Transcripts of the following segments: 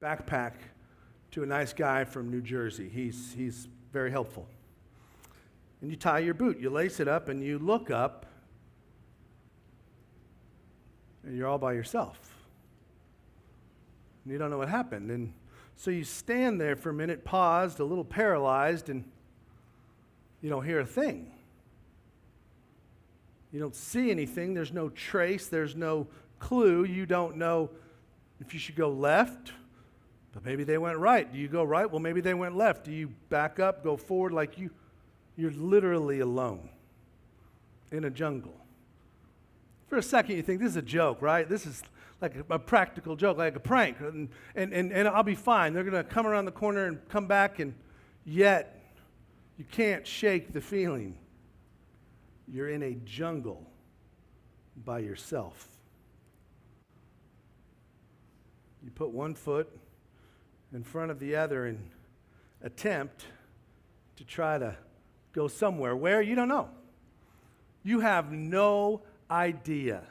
backpack to a nice guy from New Jersey. He's very helpful. And you tie your boot, you lace it up, and you look up, and you're all by yourself. And you don't know what happened. And so you stand there for a minute, paused, a little paralyzed, and you don't hear a thing. You don't see anything. There's no trace. There's no clue. You don't know if you should go left, but maybe they went right. Do you go right? Well, maybe they went left. Do you back up, go forward? Like you're literally alone in a jungle. For a second, you think, this is a joke, right? This is like a practical joke, like a prank, and I'll be fine. They're going to come around the corner and come back, and yet you can't shake the feeling. You're in a jungle by yourself. You put one foot in front of the other and attempt to try to go somewhere. Where? You don't know. You have no idea.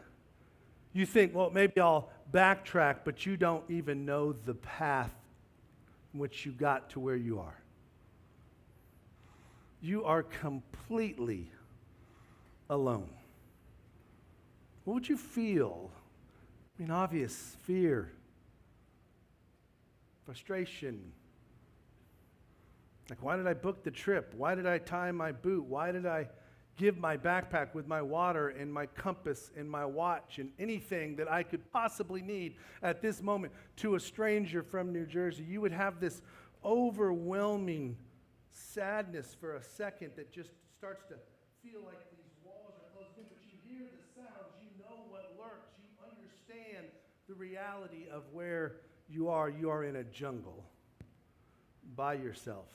You think, well, maybe I'll backtrack, but you don't even know the path in which you got to where you are. You are completely alone. What would you feel? I mean, obvious fear, frustration. Like, why did I book the trip? Why did I tie my boot? Why did I give my backpack with my water and my compass and my watch and anything that I could possibly need at this moment to a stranger from New Jersey? You would have this overwhelming sadness for a second that just starts to feel like these walls are closed in, but you hear the sounds, you know what lurks, you understand the reality of where you are. You are in a jungle by yourself.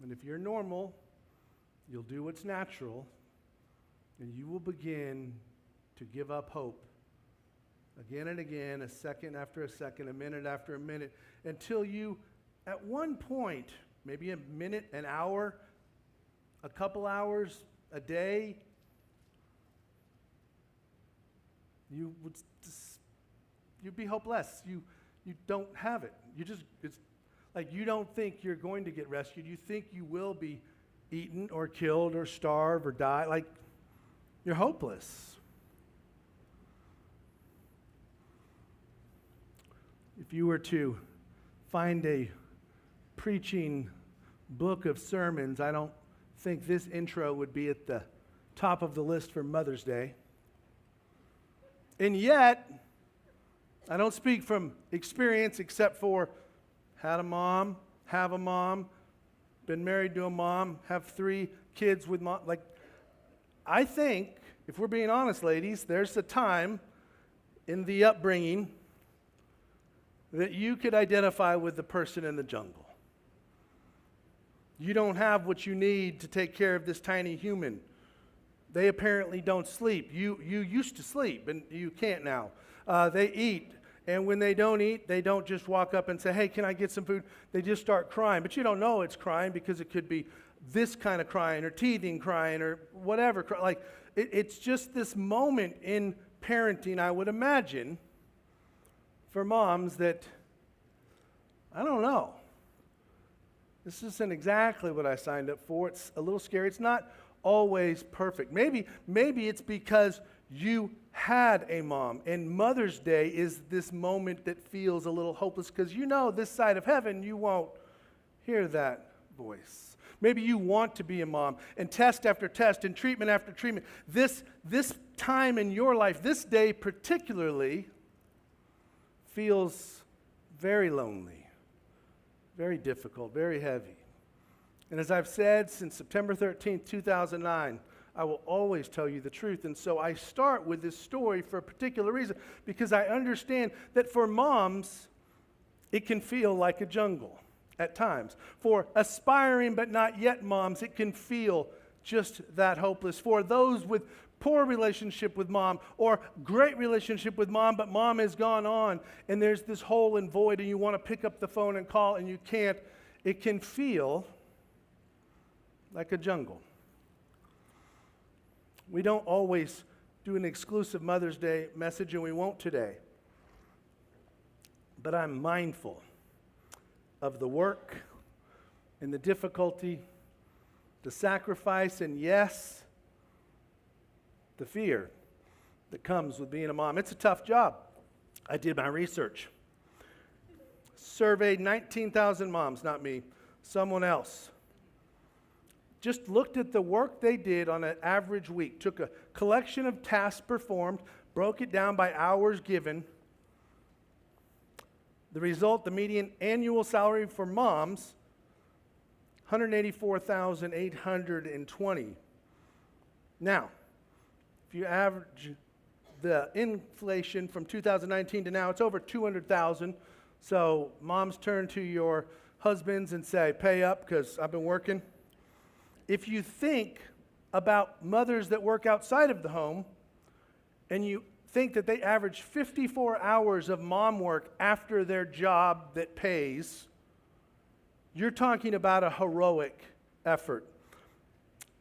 And if you're normal, you'll do what's natural, and you will begin to give up hope again and again, a second after a second, a minute after a minute, until you, at one point, maybe a minute, an hour, a couple hours, a day, you'd be hopeless. You don't have it. It's like you don't think you're going to get rescued. You think you will be eaten or killed or starve or die. Like, you're hopeless. If you were to find a preaching book of sermons, I don't think this intro would be at the top of the list for Mother's Day. And yet, I don't speak from experience except for had a mom, have a mom, been married to a mom, have 3 kids with mom. Like, I think, if we're being honest, ladies, there's a time in the upbringing that you could identify with the person in the jungle. You don't have what you need to take care of this tiny human. They apparently don't sleep. You used to sleep, and you can't now. They eat. And when they don't eat, they don't just walk up and say, hey, can I get some food? They just start crying. But you don't know it's crying because it could be this kind of crying or teething crying or whatever. Like, it's just this moment in parenting, I would imagine, for moms that, I don't know. This isn't exactly what I signed up for. It's a little scary. It's not always perfect. Maybe it's because you had a mom, and Mother's Day is this moment that feels a little hopeless because you know this side of heaven you won't hear that voice. Maybe you want to be a mom, and test after test and treatment after treatment. This time in your life, this day particularly, feels very lonely, very difficult, very heavy. And as I've said since September 13th, 2009, I will always tell you the truth. And so I start with this story for a particular reason, because I understand that for moms, it can feel like a jungle at times. For aspiring but not yet moms, it can feel just that hopeless. For those with poor relationship with mom or great relationship with mom, but mom has gone on and there's this hole and void and you want to pick up the phone and call and you can't, it can feel like a jungle. We don't always do an exclusive Mother's Day message, and we won't today. but I'm mindful of the work and the difficulty, the sacrifice, and yes, the fear that comes with being a mom. It's a tough job. I did my research. Surveyed 19,000 moms, not me, someone else. Just looked at the work they did on an average week. Took a collection of tasks performed, broke it down by hours given. The result, the median annual salary for moms, $184,820. Now, if you average the inflation from 2019 to now, it's over 200,000. So moms, turn to your husbands and say, pay up because I've been working. If you think about mothers that work outside of the home and you think that they average 54 hours of mom work after their job that pays, you're talking about a heroic effort.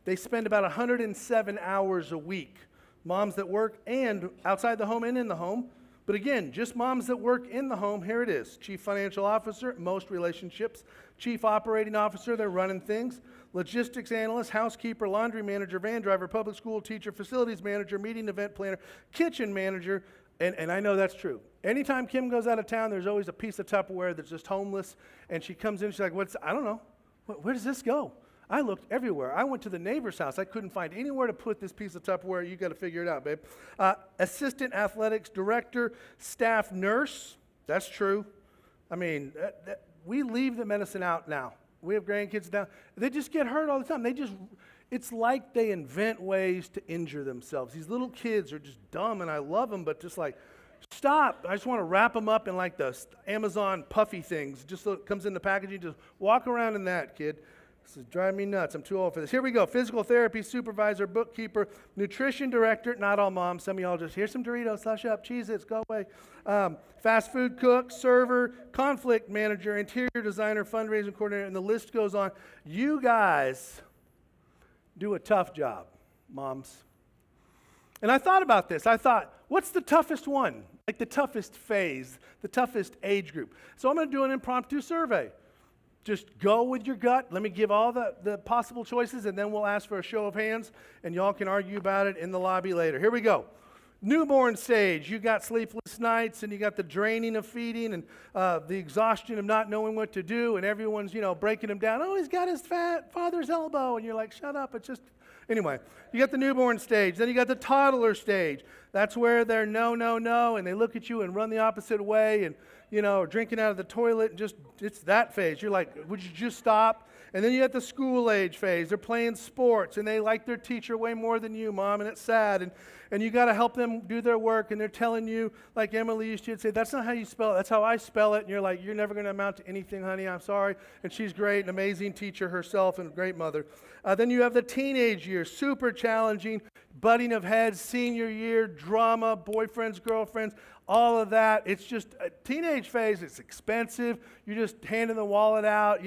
They spend about 107 hours a week. Moms that work and outside the home and in the home. But again, just moms that work in the home, here it is. Chief financial officer, most relationships. Chief operating officer, they're running things. Logistics analyst, housekeeper, laundry manager, van driver, public school teacher, facilities manager, meeting event planner, kitchen manager. And I know that's true. Anytime Kim goes out of town, there's always a piece of Tupperware that's just homeless. And she comes in, she's like, I don't know. Where does this go? I looked everywhere. I went to the neighbor's house. I couldn't find anywhere to put this piece of Tupperware. You got to figure it out, babe. Assistant athletics director, staff nurse. That's true. I mean, we leave the medicine out now. We have grandkids now. They just get hurt all the time. It's like they invent ways to injure themselves. These little kids are just dumb, and I love them, but just like, stop. I just want to wrap them up in like the Amazon puffy things. Just so it comes in the packaging. Just walk around in that, kid. This is driving me nuts. I'm too old for this. Here we go. Physical therapy supervisor, bookkeeper, nutrition director. Not all moms. Some of y'all just, here's some Doritos, slush up, Cheez-Its, go away. Fast food cook, server, conflict manager, interior designer, fundraising coordinator, and the list goes on. You guys do a tough job, moms. And I thought about this. I thought, what's the toughest one? Like the toughest phase, the toughest age group. So I'm going to do an impromptu survey. Just go with your gut. Let me give all the possible choices, and then we'll ask for a show of hands, and y'all can argue about it in the lobby later. Here we go. Newborn stage. You got sleepless nights, and you got the draining of feeding, and the exhaustion of not knowing what to do, and everyone's, breaking him down. Oh, he's got his fat father's elbow, and you're like, shut up. It's just... Anyway, you got the newborn stage. Then you got the toddler stage. That's where they're no, no, no, and they look at you and run the opposite way, and drinking out of the toilet, and it's that phase. You're like, would you just stop? And then you got the school age phase. They're playing sports, and they like their teacher way more than you, Mom, and it's sad. And you got to help them do their work, and they're telling you, like Emily used to say, that's not how you spell it. That's how I spell it. And you're like, you're never going to amount to anything, honey. I'm sorry. And she's great, an amazing teacher herself, and a great mother. Then you have the teenage years, super challenging, butting of heads, senior year, drama, boyfriends, girlfriends, all of that. It's just a teenage phase. It's expensive. You're just handing the wallet out.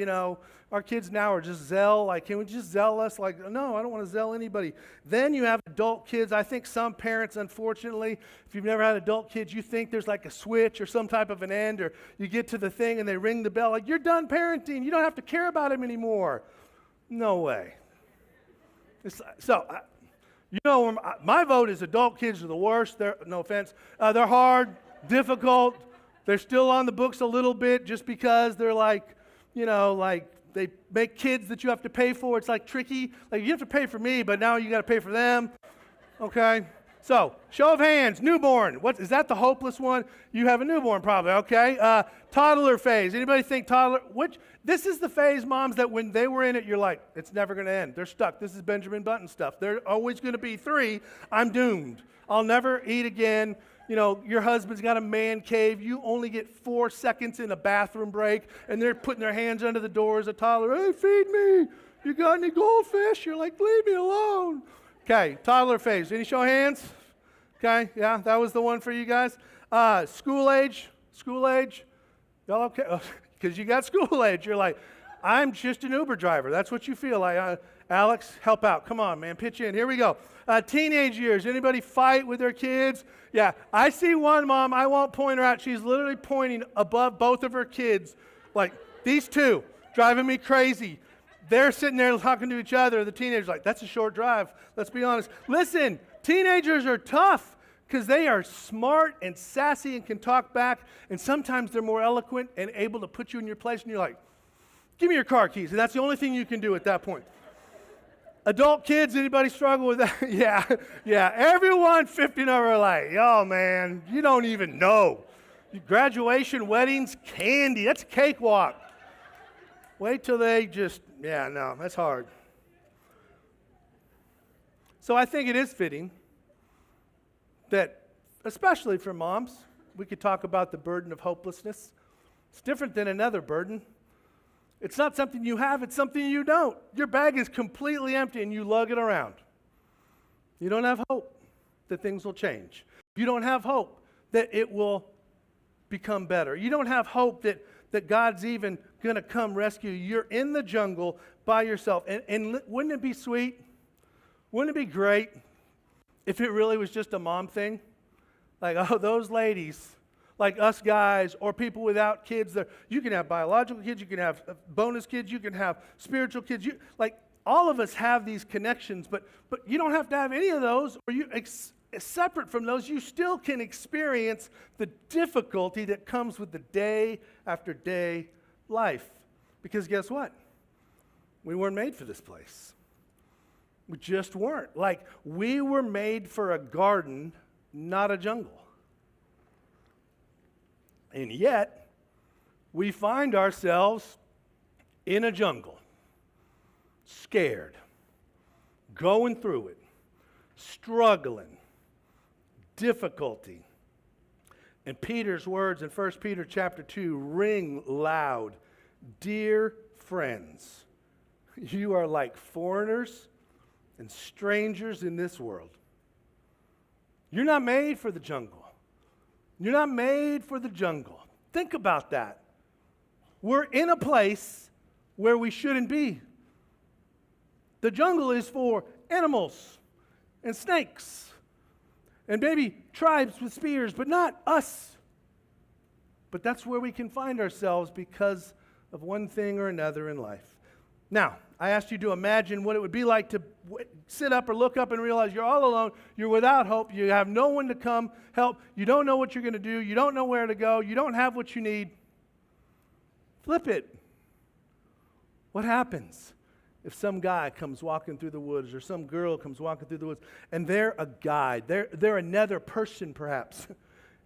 Our kids now are just Zelle. Like, can we just Zelle us? Like, no, I don't want to Zelle anybody. Then you have adult kids. I think some parents, unfortunately, if you've never had adult kids, you think there's like a switch or some type of an end, or you get to the thing and they ring the bell. Like, you're done parenting. You don't have to care about them anymore. No way. My vote is adult kids are the worst. No offense. They're hard, difficult. They're still on the books a little bit just because they're like they make kids that you have to pay for. It's like tricky. Like, you have to pay for me, but now you got to pay for them. Okay? So, show of hands, newborn. What is that, the hopeless one? You have a newborn probably, okay? Toddler phase. Anybody think toddler? This is the phase, moms, that when they were in it, you're like, it's never going to end. They're stuck. This is Benjamin Button stuff. They're always going to be 3. I'm doomed. I'll never eat again. Your husband's got a man cave. You only get 4 seconds in a bathroom break, and they're putting their hands under the door as a toddler. Hey, feed me. You got any goldfish? You're like, leave me alone. Okay, toddler phase. Any show of hands? Okay, yeah, that was the one for you guys. School age. Y'all okay? Because you got school age. You're like, I'm just an Uber driver. That's what you feel like. Alex, help out. Come on, man. Pitch in. Here we go. Teenage years. Anybody fight with their kids? Yeah. I see one mom. I won't point her out. She's literally pointing above both of her kids. Like, these two. Driving me crazy. They're sitting there talking to each other. The teenager's like, that's a short drive. Let's be honest. Listen, teenagers are tough because they are smart and sassy and can talk back. And sometimes they're more eloquent and able to put you in your place. And you're like, give me your car keys. And that's the only thing you can do at that point. Adult kids, anybody struggle with that? Yeah. Everyone 50 and over are like, oh, man, you don't even know. Graduation, weddings, candy. That's a cakewalk. Wait till they just, no, that's hard. So I think it is fitting that, especially for moms, we could talk about the burden of hopelessness. It's different than another burden. It's not something you have, it's something you don't. Your bag is completely empty and you lug it around. You don't have hope that things will change. You don't have hope that it will become better. You don't have hope that God's even going to come rescue you. You're in the jungle by yourself. And wouldn't it be sweet? Wouldn't it be great if it really was just a mom thing? Like, oh, those ladies, like us guys or people without kids. You can have biological kids. You can have bonus kids. You can have spiritual kids. Like, all of us have these connections, but you don't have to have any of those, or separate from those, you still can experience the difficulty that comes with the day after day life. Because guess what? We weren't made for this place. We just weren't. Like, we were made for a garden, not a jungle. And yet, we find ourselves in a jungle, scared, going through it, struggling, difficulty. And Peter's words in 1 Peter chapter 2 ring loud. Dear friends, you are like foreigners and strangers in this world. You're not made for the jungle. You're not made for the jungle. Think about that. We're in a place where we shouldn't be. The jungle is for animals and snakes and maybe tribes with spears, but not us. But that's where we can find ourselves because of one thing or another in life. Now, I asked you to imagine what it would be like to sit up or look up and realize you're all alone, you're without hope, you have no one to come help, you don't know what you're going to do, you don't know where to go, you don't have what you need. Flip it. What happens if some guy comes walking through the woods or some girl comes walking through the woods and they're a guide, they're another person perhaps.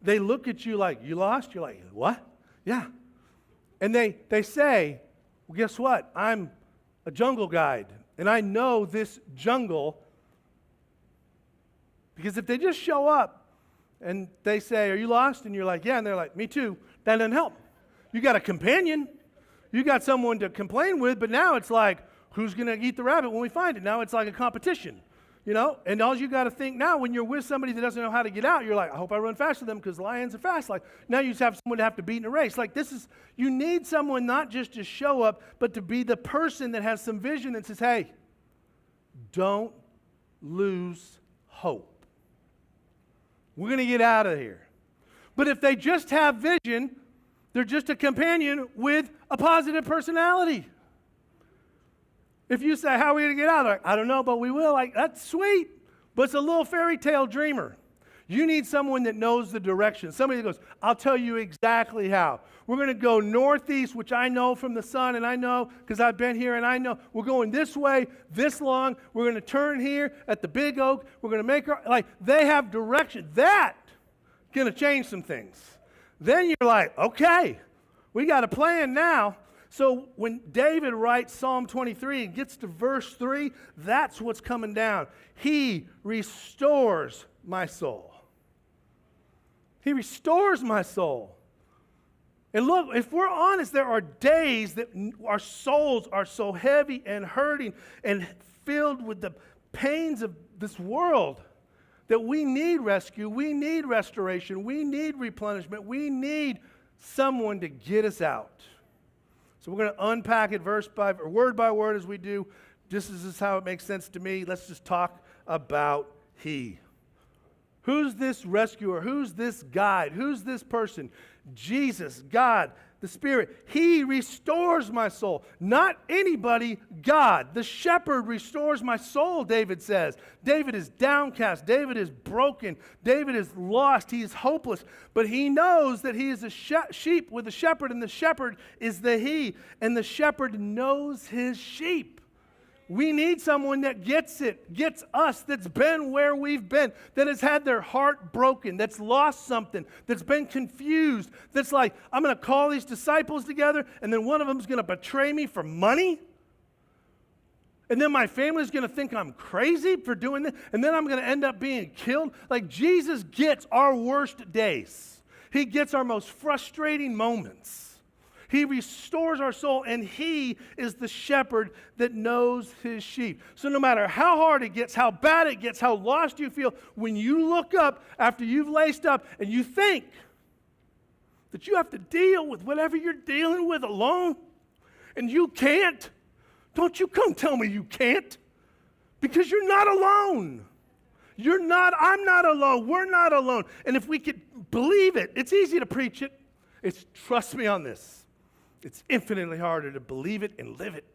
They look at you like, you lost? You're like, what? Yeah. And they say, well, guess what? I'm a jungle guide, and I know this jungle, because if they just show up and they say, are you lost? And you're like, yeah, and they're like, me too. That doesn't help. You got a companion. You got someone to complain with, but now it's like, who's going to eat the rabbit when we find it? Now it's like a competition, you know? And all you got to think now, when you're with somebody that doesn't know how to get out, you're like, I hope I run faster than them because lions are fast. Like, now you just have someone to have to beat in a race. Like, you need someone not just to show up, but to be the person that has some vision that says, hey, don't lose hope. We're going to get out of here. But if they just have vision, they're just a companion with a positive personality. If you say, how are we going to get out? They're like, I don't know, but we will. Like, that's sweet, but it's a little fairy tale dreamer. You need someone that knows the direction. Somebody that goes, I'll tell you exactly how. We're going to go northeast, which I know from the sun, and I know because I've been here, and I know we're going this way, this long. We're going to turn here at the big oak. We're going to make like, they have direction. That's going to change some things. Then you're like, okay, we got a plan now. So when David writes Psalm 23 and gets to verse 3, that's what's coming down. He restores my soul. He restores my soul. And look, if we're honest, there are days that our souls are so heavy and hurting and filled with the pains of this world that we need rescue, we need restoration, we need replenishment, we need someone to get us out. So we're going to unpack it word by word as we do. This is how it makes sense to me. Let's just talk about He. Who's this rescuer? Who's this guide? Who's this person? Jesus, God, the Spirit. He restores my soul. Not anybody, God. The shepherd restores my soul, David says. David is downcast. David is broken. David is lost. He is hopeless. But he knows that he is a sheep with a shepherd, and the shepherd is the He. And the shepherd knows his sheep. We need someone that gets it, gets us, that's been where we've been, that has had their heart broken, that's lost something, that's been confused, that's like, I'm going to call these disciples together, and then one of them is going to betray me for money, and then my family's going to think I'm crazy for doing this, and then I'm going to end up being killed. Like, Jesus gets our worst days. He gets our most frustrating moments. He restores our soul, and He is the shepherd that knows His sheep. So no matter how hard it gets, how bad it gets, how lost you feel, when you look up after you've laced up and you think that you have to deal with whatever you're dealing with alone, and you can't, don't you come tell me you can't, because you're not alone. I'm not alone. We're not alone. And if we could believe it, it's easy to preach it. Trust me on this. It's infinitely harder to believe it and live it.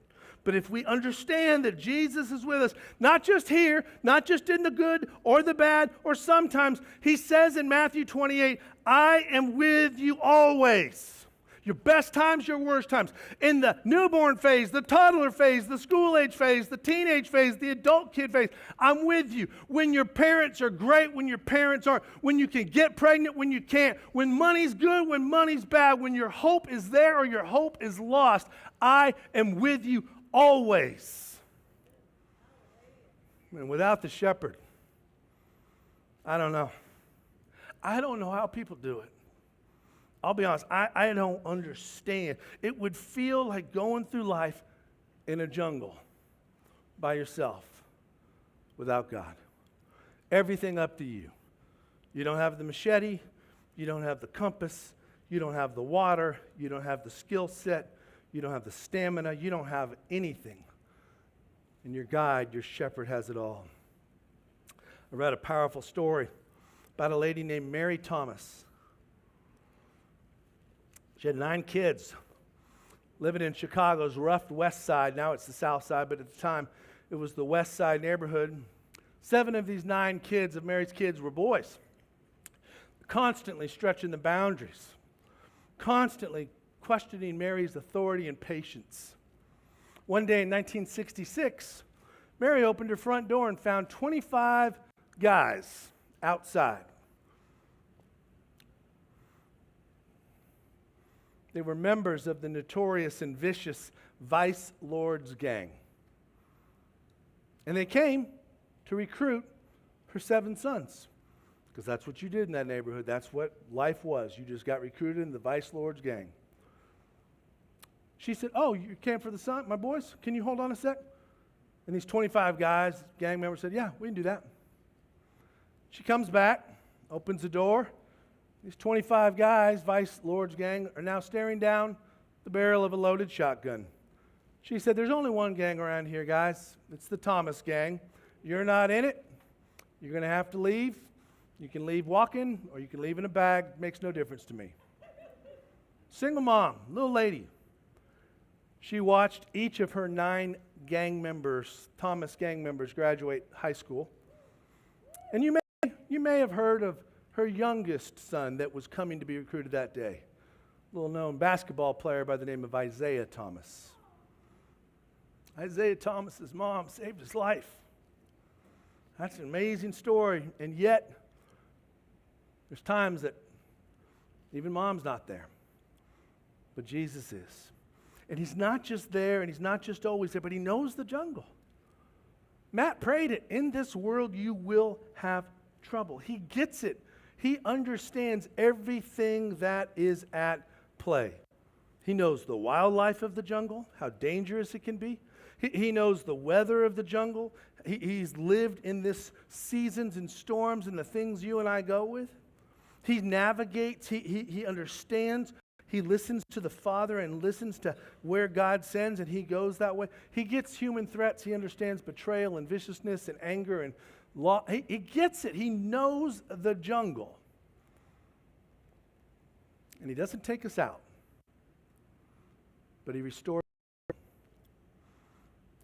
But if we understand that Jesus is with us, not just here, not just in the good or the bad, or sometimes, He says in Matthew 28, I am with you always. Your best times, your worst times. In the newborn phase, the toddler phase, the school age phase, the teenage phase, the adult kid phase, I'm with you. When your parents are great, when your parents aren't, when you can get pregnant, when you can't, when money's good, when money's bad, when your hope is there or your hope is lost, I am with you always. And without the shepherd, I don't know. I don't know how people do it. I'll be honest, I don't understand. It would feel like going through life in a jungle by yourself without God. Everything up to you. You don't have the machete. You don't have the compass. You don't have the water. You don't have the skill set. You don't have the stamina. You don't have anything. And your guide, your shepherd, has it all. I read a powerful story about a lady named Mary Thomas. She had 9 kids living in Chicago's rough west side. Now it's the south side, but at the time it was the west side neighborhood. 7 of these 9 kids of Mary's kids were boys, constantly stretching the boundaries, constantly questioning Mary's authority and patience. One day in 1966, Mary opened her front door and found 25 guys outside. They were members of the notorious and vicious Vice Lords gang. And they came to recruit her 7 sons. Because that's what you did in that neighborhood. That's what life was. You just got recruited in the Vice Lords gang. She said, oh, you came for the son, my boys? Can you hold on a sec? And these 25 guys, gang members, said, yeah, we can do that. She comes back, opens the door. These 25 guys, Vice Lords gang, are now staring down the barrel of a loaded shotgun. She said, there's only one gang around here, guys. It's the Thomas gang. You're not in it. You're going to have to leave. You can leave walking or you can leave in a bag. Makes no difference to me. Single mom, little lady. She watched each of her 9 gang members, Thomas gang members, graduate high school. And you may have heard of her youngest son that was coming to be recruited that day. A little-known basketball player by the name of Isaiah Thomas. Isaiah Thomas's mom saved his life. That's an amazing story, and yet there's times that even mom's not there, but Jesus is. And He's not just there, and He's not just always there, but He knows the jungle. Matt prayed it. In this world you will have trouble. He gets it. He understands everything that is at play. He knows the wildlife of the jungle, how dangerous it can be. He knows the weather of the jungle. He's lived in this seasons and storms and the things you and I go with. He navigates. He understands. he listens to the Father and listens to where God sends, and he goes that way. He gets human threats. He understands betrayal and viciousness and anger and law. He gets it. He knows the jungle. And he doesn't take us out, but he restores.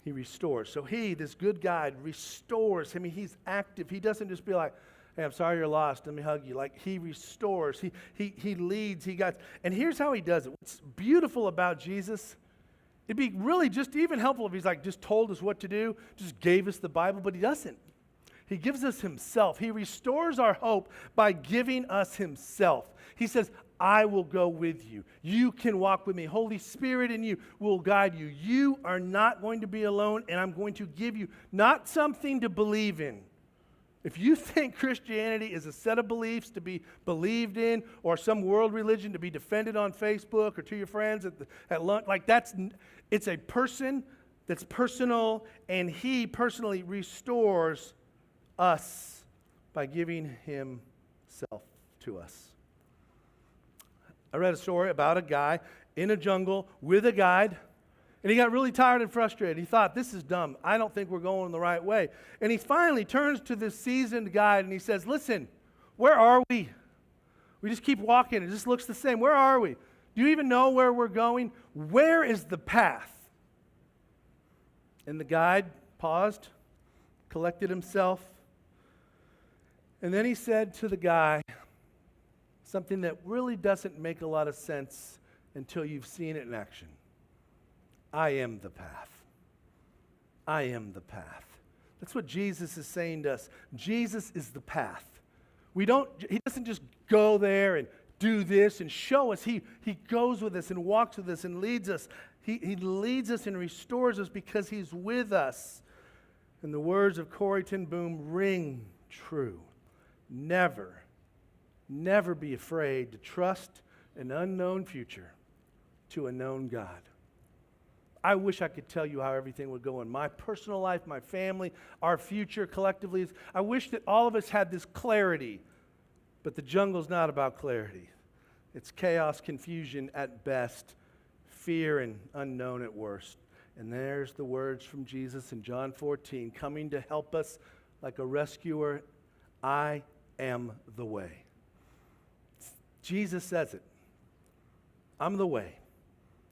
He restores. So he, this good guide, restores. I mean, he's active. He doesn't just be like, hey, I'm sorry you're lost. Let me hug you. Like, he restores. He leads. He guides. And here's how he does it. What's beautiful about Jesus, it'd be really just even helpful if he's like just told us what to do, just gave us the Bible, but he doesn't. He gives us himself. He restores our hope by giving us himself. He says, I will go with you. You can walk with me. Holy Spirit in you will guide you. You are not going to be alone, and I'm going to give you not something to believe in. If you think Christianity is a set of beliefs to be believed in, or some world religion to be defended on Facebook or to your friends at lunch, like it's a person that's personal, and he personally restores us by giving himself to us. I read a story about a guy in a jungle with a guide, and he got really tired and frustrated. He thought, this is dumb. I don't think we're going the right way. And he finally turns to this seasoned guide, and he says, listen, where are we? We just keep walking. It just looks the same. Where are we? Do you even know where we're going? Where is the path? And the guide paused, collected himself, and then he said to the guy something that really doesn't make a lot of sense until you've seen it in action. I am the path. I am the path. That's what Jesus is saying to us. Jesus is the path. He doesn't just go there and do this and show us. He goes with us and walks with us and leads us. He leads us and restores us because he's with us. And the words of Corrie ten Boom ring true. Never be afraid to trust an unknown future to a known God. I wish I could tell you how everything would go in my personal life, my family, our future collectively. I wish that all of us had this clarity, but the jungle's not about clarity. It's chaos, confusion at best, fear and unknown at worst. And there's the words from Jesus in John 14, coming to help us like a rescuer. I am the way. Jesus says it. I'm the way.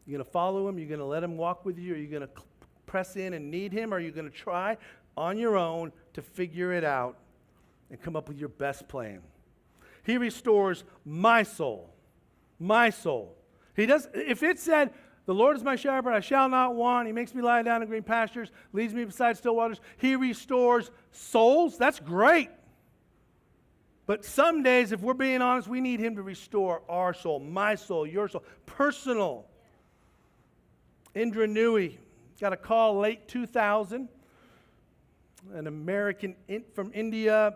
You're going to follow him? You're going to let him walk with you? Are you going to press in and need him? Or are you going to try on your own to figure it out and come up with your best plan? He restores my soul. My soul. He does. If it said, the Lord is my shepherd, I shall not want. He makes me lie down in green pastures, leads me beside still waters. He restores souls. That's great. But some days, if we're being honest, we need him to restore our soul, my soul, your soul, personal. Indra Nui got a call late 2000. An American from India,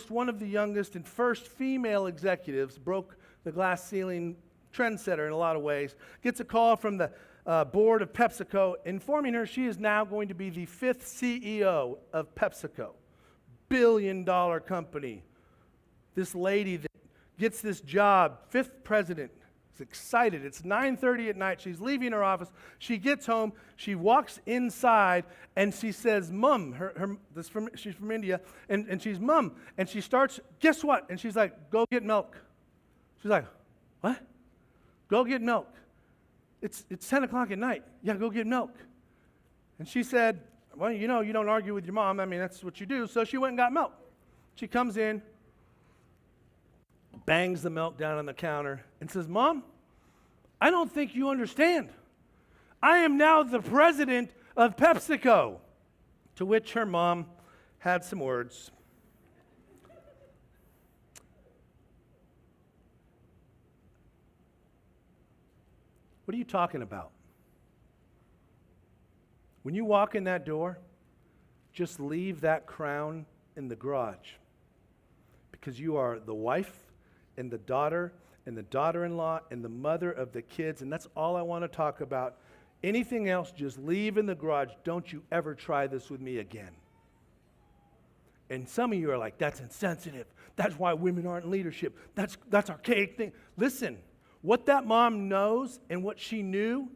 one of the youngest and first female executives, broke the glass ceiling, trendsetter in a lot of ways, gets a call from the board of PepsiCo informing her she is now going to be the 5th CEO of PepsiCo, billion-dollar company. This lady that gets this job, 5th president, is excited. It's 9:30 at night. She's leaving her office. She gets home. She walks inside, and she says, Mom, she's from India, and she's, Mom. And she starts, guess what? And she's like, go get milk. She's like, what? Go get milk. It's 10 o'clock at night. Yeah, go get milk. And she said, well, you know, you don't argue with your mom. I mean, that's what you do. So she went and got milk. She comes in, bangs the milk down on the counter, and says, Mom, I don't think you understand. I am now the president of PepsiCo. To which her mom had some words. What are you talking about? When you walk in that door, just leave that crown in the garage, because you are the wife and the daughter and the daughter-in-law and the mother of the kids, and that's all I want to talk about. Anything else, just leave in the garage. Don't you ever try this with me again. And some of you are like, that's insensitive. That's why women aren't in leadership. That's archaic thing. Listen, What that mom knows and what she knew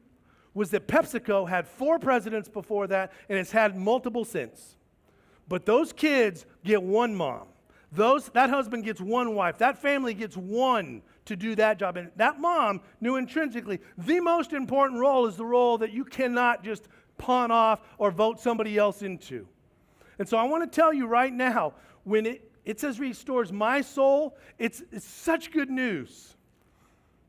was that PepsiCo had 4 presidents before that, and it's had multiple since. But those kids get one mom. That husband gets one wife. That family gets one to do that job. And that mom knew intrinsically the most important role is the role that you cannot just pawn off or vote somebody else into. And so I want to tell you right now, when it says restores my soul, it's such good news.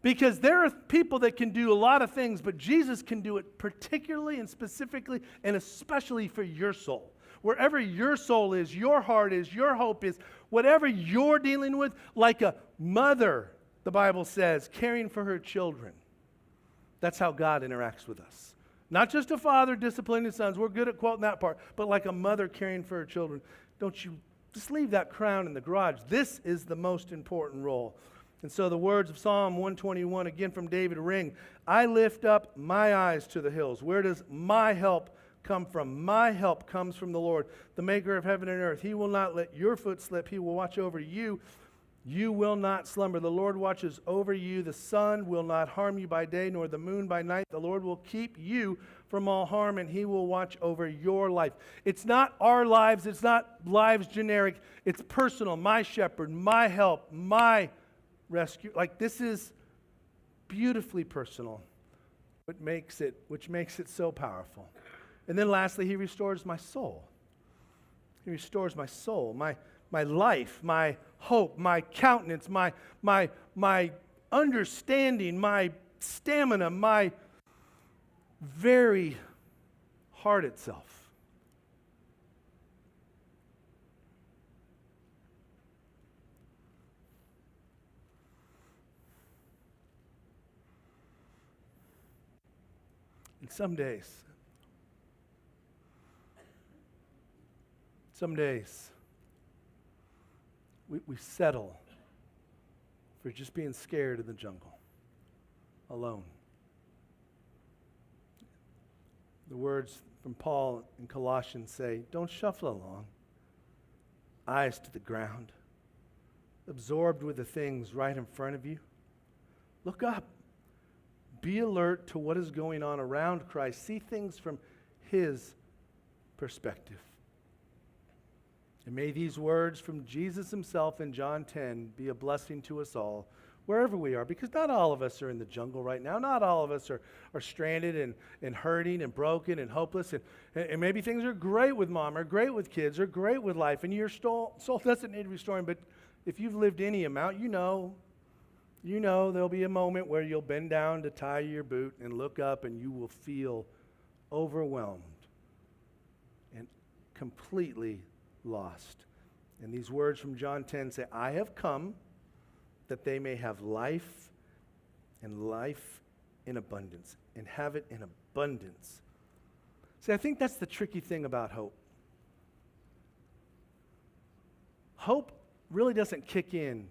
Because there are people that can do a lot of things, but Jesus can do it particularly and specifically and especially for your soul. Wherever your soul is, your heart is, your hope is, whatever you're dealing with, like a mother, the Bible says, caring for her children. That's how God interacts with us. Not just a father disciplining his sons. We're good at quoting that part. But like a mother caring for her children. Don't you just leave that crown in the garage. This is the most important role. And so the words of Psalm 121, again from David, ring. I lift up my eyes to the hills. Where does my help come from? My help comes from the Lord, the maker of heaven and earth. He will not let your foot slip. He will watch over you. You will not slumber. The Lord watches over you. The sun will not harm you by day, nor the moon by night. The Lord will keep you from all harm, and he will watch over your life. It's not our lives. It's not lives generic. It's personal. My shepherd, my help, my rescue. Like, this is beautifully personal, which makes it so powerful. And then lastly, he restores my soul. He restores my soul, my life, my hope, my countenance, my understanding, my stamina, my very heart itself. And some days, we settle for just being scared in the jungle, alone. The words from Paul in Colossians say, don't shuffle along, eyes to the ground, absorbed with the things right in front of you. Look up. Be alert to what is going on around Christ. See things from his perspective. And may these words from Jesus himself in John 10 be a blessing to us all, wherever we are, because not all of us are in the jungle right now. Not all of us are stranded and hurting and broken and hopeless. And maybe things are great with mom, or great with kids, or great with life, and your soul doesn't need restoring. But if you've lived any amount, you know there'll be a moment where you'll bend down to tie your boot and look up, and you will feel overwhelmed and completely lost. And these words from John 10 say, I have come that they may have life, and life in abundance, and have it in abundance. See, I think that's the tricky thing about hope. Hope really doesn't kick in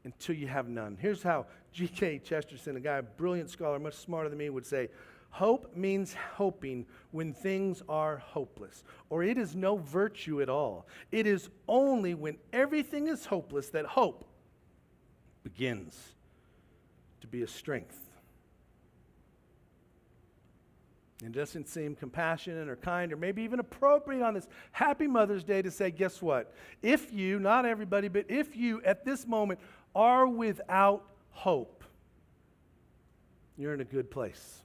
until you have none. Here's how G.K. Chesterton, a guy, a brilliant scholar, much smarter than me, would say, hope means hoping when things are hopeless, or it is no virtue at all. It is only when everything is hopeless that hope begins to be a strength. It doesn't seem compassionate or kind or maybe even appropriate on this happy Mother's Day to say, guess what? If you, not everybody, but if you at this moment are without hope, you're in a good place.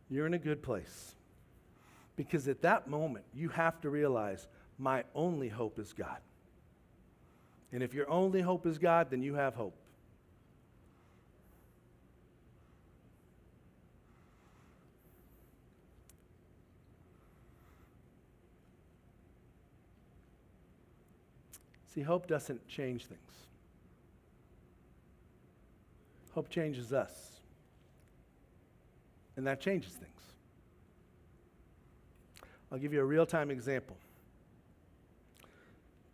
You're in a good place. Because at that moment, you have to realize my only hope is God. And if your only hope is God, then you have hope. See, hope doesn't change things. Hope changes us. And that changes things. I'll give you a real-time example.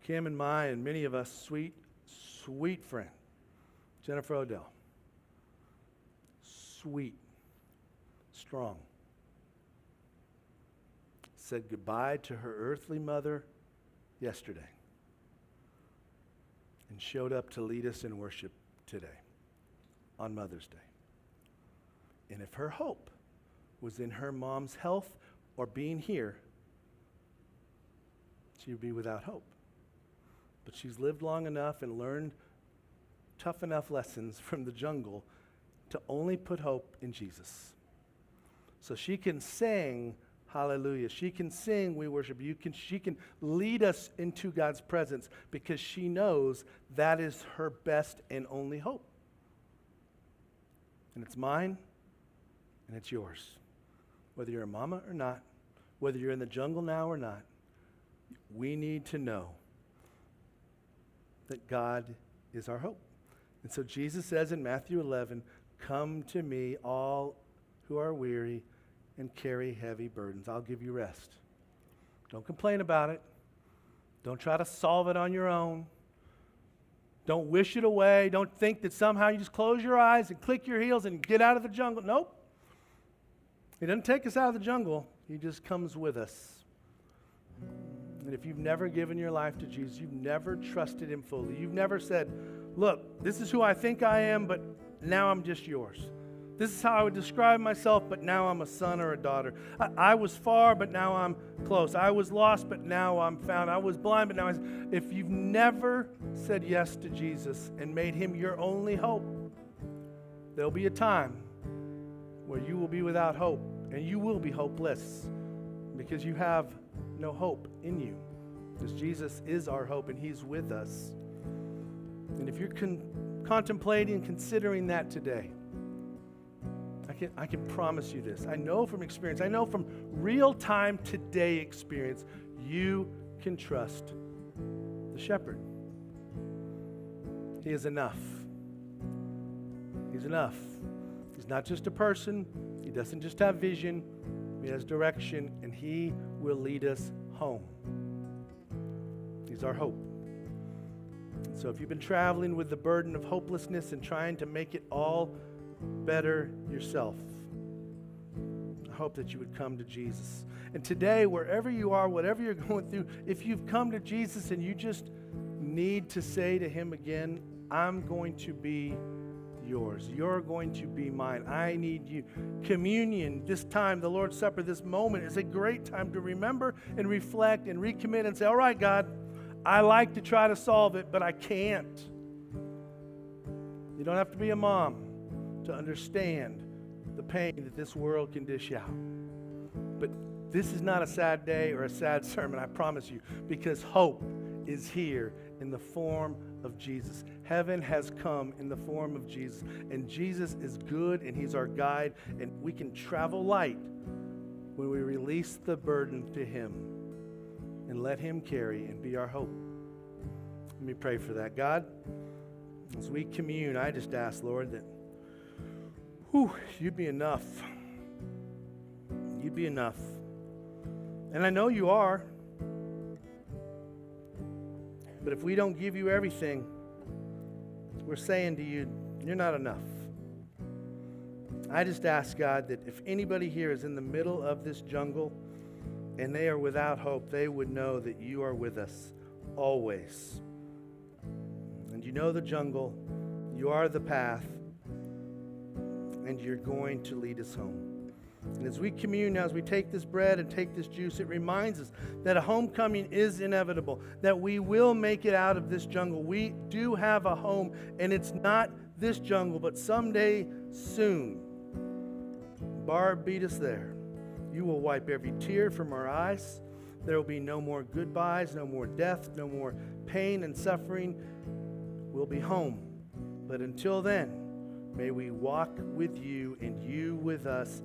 Kim and my and many of us, sweet friend, Jennifer Odell. Sweet, strong. Said goodbye to her earthly mother yesterday and showed up to lead us in worship today on Mother's Day. And if her hope was in her mom's health or being here, she would be without hope. But she's lived long enough and learned tough enough lessons from the jungle to only put hope in Jesus. So she can sing hallelujah. She can sing we worship you. She can lead us into God's presence because she knows that is her best and only hope. And it's mine and it's yours. Whether you're a mama or not, whether you're in the jungle now or not, we need to know that God is our hope. And so Jesus says in Matthew 11, come to me, all who are weary and carry heavy burdens. I'll give you rest. Don't complain about it. Don't try to solve it on your own. Don't wish it away. Don't think that somehow you just close your eyes and click your heels and get out of the jungle. Nope. He doesn't take us out of the jungle. He just comes with us. And if you've never given your life to Jesus, you've never trusted him fully, you've never said, look, this is who I think I am, but now I'm just yours. This is how I would describe myself, but now I'm a son or a daughter. I was far, but now I'm close. I was lost, but now I'm found. I was blind, but now if you've never said yes to Jesus and made him your only hope, there'll be a time where you will be without hope, and you will be hopeless because you have no hope in you, because Jesus is our hope and he's with us. And if you're contemplating and considering that today, I can promise you this. I know from experience, I know from real-time today experience, you can trust the shepherd. He is enough. He's enough. He's not just a person. He doesn't just have vision. He has direction, and he will lead us home. He's our hope. And so if you've been traveling with the burden of hopelessness and trying to make it all better yourself, I hope that you would come to Jesus. And today, wherever you are, whatever you're going through, if you've come to Jesus and you just need to say to him again, I'm going to be yours. You're going to be mine. I need you. Communion, this time, the Lord's Supper, this moment is a great time to remember and reflect and recommit and say, all right, God, I like to try to solve it, but I can't. You don't have to be a mom to understand the pain that this world can dish out. But this is not a sad day or a sad sermon, I promise you, because hope is here in the form of Jesus. Heaven has come in the form of Jesus, and Jesus is good, and he's our guide, and we can travel light when we release the burden to him and let him carry and be our hope. Let me pray for that. God, as we commune, I just ask, Lord, that you'd be enough. You'd be enough. And I know you are. But if we don't give you everything, we're saying to you, you're not enough. I just ask, God, that if anybody here is in the middle of this jungle and they are without hope, they would know that you are with us always. And you know the jungle, you are the path, and you're going to lead us home. And as we commune now, as we take this bread and take this juice, it reminds us that a homecoming is inevitable, that we will make it out of this jungle. We do have a home, and it's not this jungle, but someday soon. Barb beat us there. You will wipe every tear from our eyes. There will be no more goodbyes, no more death, no more pain and suffering. We'll be home. But until then, may we walk with you and you with us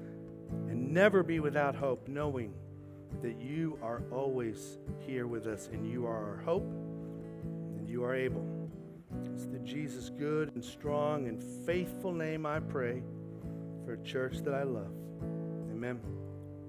and never be without hope, knowing that you are always here with us and you are our hope and you are able. It's the Jesus' good and strong and faithful name I pray for a church that I love. Amen.